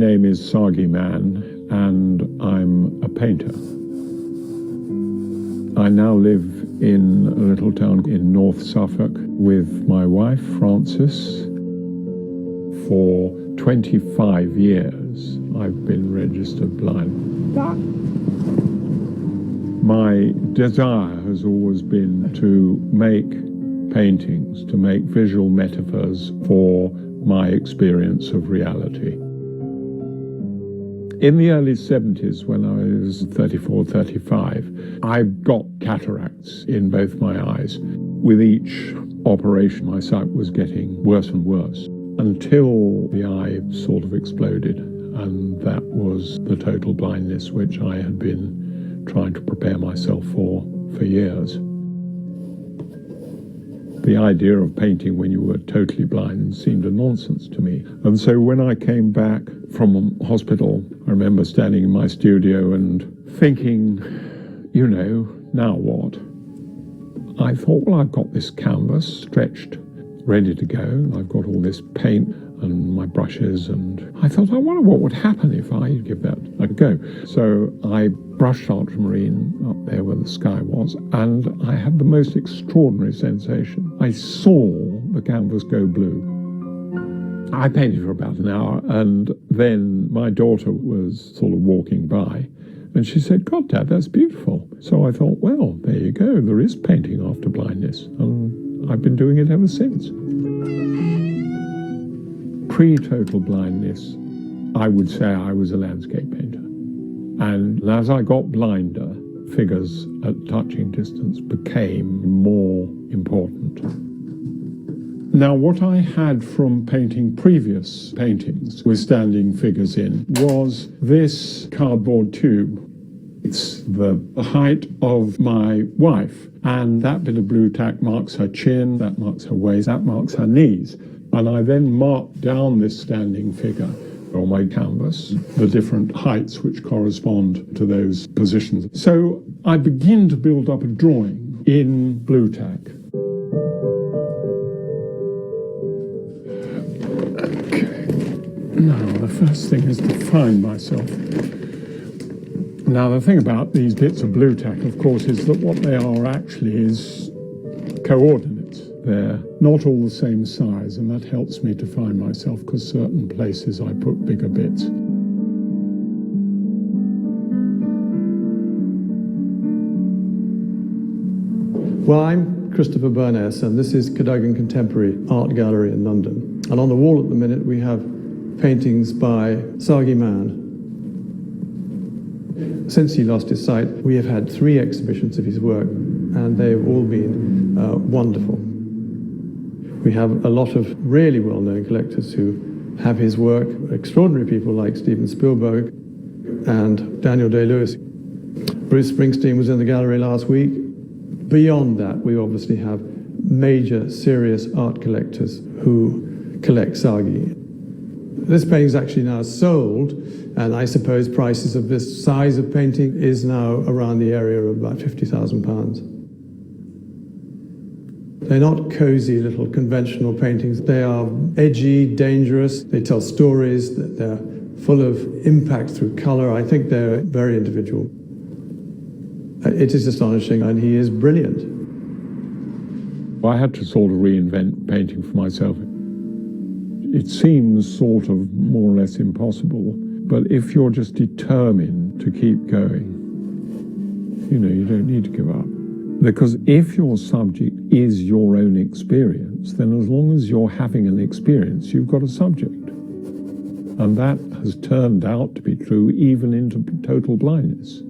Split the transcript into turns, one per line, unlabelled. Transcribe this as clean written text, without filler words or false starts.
name is Sagi Man, and I'm a painter. I now live in a little town in North Suffolk with my wife, Frances. For 25 years, I've been registered blind. My desire has always been to make paintings, to make visual metaphors for my experience of reality. In the early 70s, when I was 34, 35, I got cataracts in both my eyes. With each operation, my sight was getting worse and worse until the eye sort of exploded, and that was the total blindness which I had been trying to prepare myself for years. The idea of painting when you were totally blind seemed a nonsense to me. And so when I came back from hospital, I remember standing in my studio and thinking, you know, now what? I thought, well, I've got this canvas stretched, ready to go. I've got all this paint and my brushes, and I thought, I wonder what would happen if I give that a go. So I brushed ultramarine up there where the sky was, and I had the most extraordinary sensation. I saw the canvas go blue. I painted for about an hour, and then my daughter was sort of walking by, and she said, God, Dad, that's beautiful. So I thought, well, there you go. There is painting after blindness, and I've been doing it ever since. Pre-total blindness, I would say I was a landscape painter. And as I got blinder, figures at touching distance became more important. Now, what I had from painting previous paintings with standing figures in was this cardboard tube. It's the height of my wife, and that bit of blue tack marks her chin, that marks her waist, that marks her knees. And I then marked down this standing figure on my canvas, the different heights which correspond to those positions. So I begin to build up a drawing in blue tack. Okay. Now, the first thing is to find myself. Now, the thing about these bits of blue tack, of course, is that what they are actually is coordinates. They're not all the same size, and that helps me to find myself, because certain places I put bigger bits.
Well, I'm Christopher Burness, and this is Cadogan Contemporary Art Gallery in London. And on the wall at the minute we have paintings by Sagi Man. Since he lost his sight, we have had 3 exhibitions of his work, and they've all been wonderful. We have a lot of really well-known collectors who have his work, extraordinary people like Steven Spielberg and Daniel Day-Lewis. Bruce Springsteen was in the gallery last week. Beyond that, we obviously have major, serious art collectors who collect Sagi. This painting is actually now sold, and I suppose prices of this size of painting is now around the area of about £50,000. They're not cozy little conventional paintings. They are edgy, dangerous. They tell stories. They're full of impact through color. I think they're very individual. It is astonishing, and he is brilliant.
I had to sort of reinvent painting for myself. It seems sort of more or less impossible, but if you're just determined to keep going, you know, you don't need to give up. Because if your subject is your own experience, then as long as you're having an experience, you've got a subject. And that has turned out to be true even into total blindness.